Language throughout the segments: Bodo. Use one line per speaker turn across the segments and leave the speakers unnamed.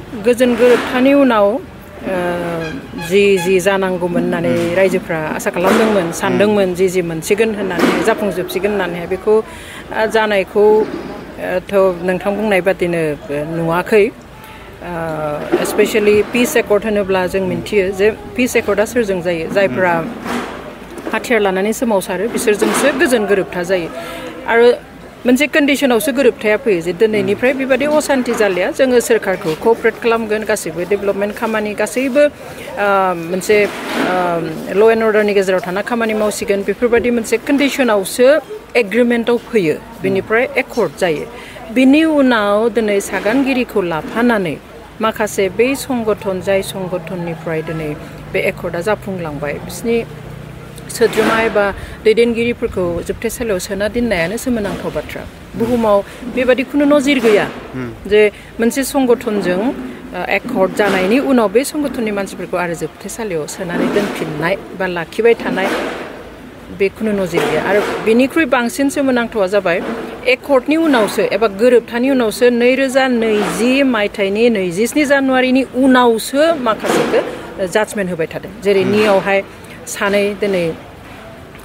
गोजोन गोरोबथानि उनाव जि जानांगौमोन होननानै रायजोफ्रा आसा खालामदोंमोन सानदोंमोन जि मोनसिगोन होननानै जाफुंजोबसिगोन होननानै बेखौ जानायखौ नोंथां बुंनाय बादिनो नुवाखै स्पेशली पिस एकर्ड होनोब्ला जों मिन्थियो जे पिस एकर्डआ सोरजों जायो जायफ्रा हाथियार लानानै सोमावसारो बिसोरजोंसो गोजोन गोरोबथा जायो आरो मोनसे कन्डिशनावसो गोरोबथाया फैयो जे दिनैनिफ्राय बेबादि असान्ति जालिया जोङो सोरखारखौ कोअपारेट खालामगोन गासैबो डेभेलपमेन्ट खामानि गासैबो मोनसे ल' एन्ड अर्डारनि गेजेराव थाना खामानि मावसिगोन बेफोरबायदि मोनसे कन्डिशनावसो एग्रिमेन्टआव फैयो बेनिफ्राय एकर्ड जायो बिनि उनाव दिनै सागानगिरिखौ लाफानानै माखासे बै संगठन जाय संगठननिफ्राय दिनै बे एकर्डआ जाफुंलांबाय बिसिनि सोद्रोमा एबा दैदेनगिरिफोरखौ जोबथेसालियाव सोना दोननायानो सोमोनांथाव बाथ्रा बुहुमाव बेबादि खुनु नजिर गैया जे मोनसे संगठनजों एकर्ड जानायनि उनाव बे संगठननि मानसिफोरखौ आरो जोबथेसालियाव सोनानै दोनफिननाय बा लाखिबाय थानाय बे खुनु नजिर गैया आरो बेनिख्रुइ बांसिन सोमोनांथावा जाबाय एकर्डनि उनावसो एबा गोरोबथानि उनावसो 2020 मायथाइनि 27 जानुवारिनि उनावसो माखासेखौ जाजमेन्ट होबाय थादों जेरै नियावहाय सानै दिनै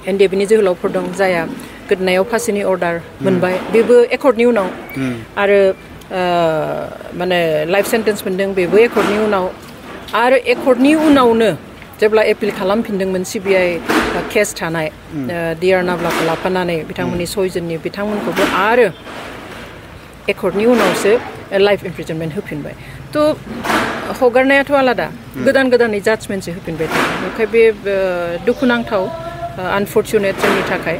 एनडिएफनि जोहोलावफोर दं जाया गोदोनायाव फासिनि अर्डार मोनबाय बेबो एकर्डनि उनाव आरो माने लाइफ सेन्टेन्स मोनदों बेबो एकर्डनि उनाव आरो एकर्डनि उनावनो जेब्ला एपिल खालामफिनदोंमोन सिबिआइ केस थानाय डिआर नाब्लाखौ लाफानानै बिथांमोननि सयजननि बिथांमोनखौबो आरो एकर्डनि उनावसो लाइफ इमप्रिजनमेन्ट होफिनबाय थ' हगारनायाथ' आलादा गोदानै जाजमेन्टसो होफिनबाय थादों ओंखाय बे दुखुनांथाव आनफर्चुनेट जोंनि थाखाय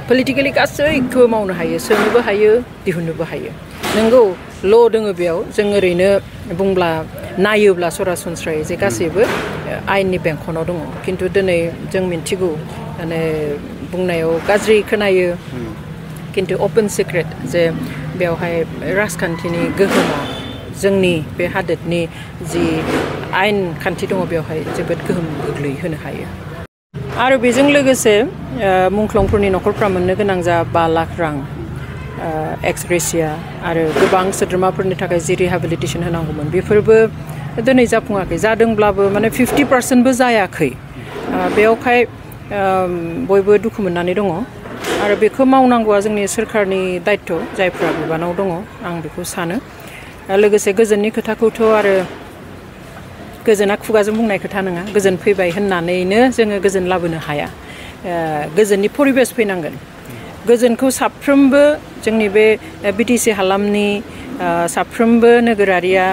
पलिटिकेलि गासैखौबो मावनो हायो सोनोबो हायो दिहुननोबो हायो नंगौ ल' दोङो बेयाव जों ओरैनो बुंब्ला नायोब्ला सरासनस्रायै जे गासैबो आयेननि बेंखनाव दङ खिन्थु दिनै जों मिन्थिगौ माने बुंनायाव गाज्रि खोनायो खिन्थु अपेन सिक्रेट जे बेवहाय राजखान्थिनि गोहोमा जोंनि बे हादोरनि जि आयेन खान्थि दङ बेवहाय जोबोद गोहोम गोग्लैहोनो हायो आरो बेजों लोगोसे मुंख्लंफोरनि न'खरफ्रा मोननो गोनां जा 5 लाख रां एक्स ग्रेसिया आरो गोबां सोद्रोमाफोरनि थाखाय जि रिहेबिलिटेसन होनांगौमोन बेफोरबो दिनै जाफुङाखै जादोंब्लाबो माने 50%बो जायाखै बेवहाय बयबो दुखु मोननानै दङ आरो बेखौ मावनांगौआ जोंनि सोरखारनि दायित्व जायफ्रा बिबानाव दङ आं बेखौ सानो लोगोसे गोजोननि खोथाखौथ' आरो गोजोना खुगाजों बुंनाय खोथा नङा गोजोन फैबाय होननानैनो जोङो गोजोन लाबोनो हाया गोजोननि परिबेस फैनांगोन गोजोनखौ साफ्रोमबो जोंनि बे बिटिसि हालामनि साफ्रोमबो नोगोरारिया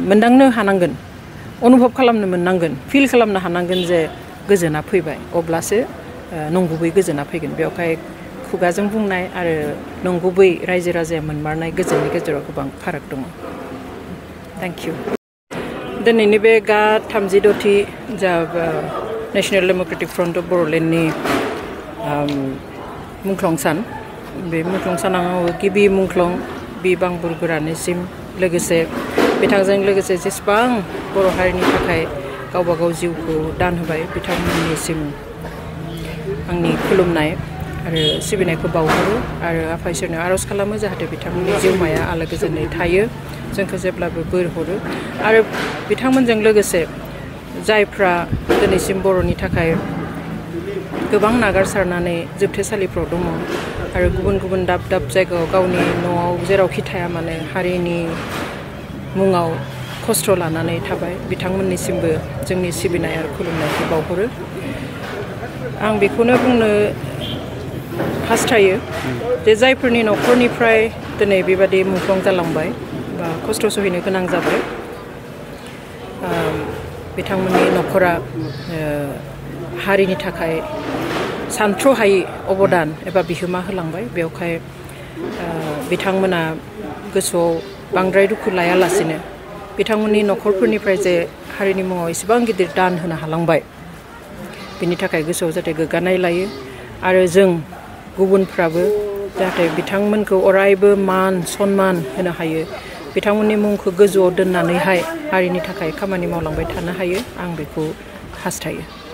मोनदांनो हानांगोन अनुभब खालामनो मोननांगोन फिल खालामनो हानांगोन जे गोजोना फैबाय अब्लासो नंगुबै गोजोना फैगोन बेवहाय खुगाजों बुंनाय आरो नंगुबै रायजो राजाया मोनमारनाय गोजोननि गेजेराव गोबां फाराग दङ थेंक इउ दिनैनि बे गा 36थि जा नेशनेल डेम'क्रेटिक फ्रन्ट अफ बर'लेण्डनि मुंख्लं सान बे मुंख्लं सानाव गिबि मुंख्लं बि बांबुरगोरानिसिम लोगोसे बिथांजों लोगोसे जेसेबां बर' हारिनि थाखाय गावबा गाव जिउखौ दान होबाय बिथांमोननिसिम आंनि खुलुमनाय आरो सिबिनायखौ बावहरो आरो आफा इसोरनो आर'ज खालामो जाहाथे बिथांमोननि जिउमाया आलो गोजोनै थायो जोंखौ जेब्लाबो बोर हरो आरो बिथांमोनजों लोगोसे जायफ्रा दिनैसिम बर'नि थाखाय गोबां नागारसारनानै जोबथेसालिफ्राव दङ आरो गुबुन गुबुन दाब दाब जायगायाव गावनि न'आव जेरावखि थाया मानो हारिनि मुङाव खस्थ' लानानै थाबाय बिथांमोननिसिमबो जोंनि सिबिनाय आरो खुलुमनायखौ बावहरो आं बेखौनो बुंनो हास्थायो जे जायफोरनि न'खरनिफ्राय दिनै बेबादि मुंख्लं जालांबाय बा खस्थ' सहायनो गोनां जाबाय बिथांमोननि न'खरा हारिनि थाखाय सानथ्र'हायै अबदान एबा बिहोमा होलांबाय बेवहाय बिथांमोना गोसोआव बांद्राय दुखु लायालासेनो बिथांमोननि न'खरफोरनिफ्राय जे हारिनि मुङाव एसेबां गिदिर दान होनो हालांबाय बिनि थाखाय गोसोआव जाहाथे गोग्गानाय लायो आरो जों गुबुनफ्राबो जाहाथे बिथांमोनखौ अरायबो मान सन्मान होनो हायो बिथांमोननि मुंखौ गोजौआव दोननानैहाय हारिनि थाखाय खामानि मावलांबाय थानो हायो आं बेखौ हास्थायो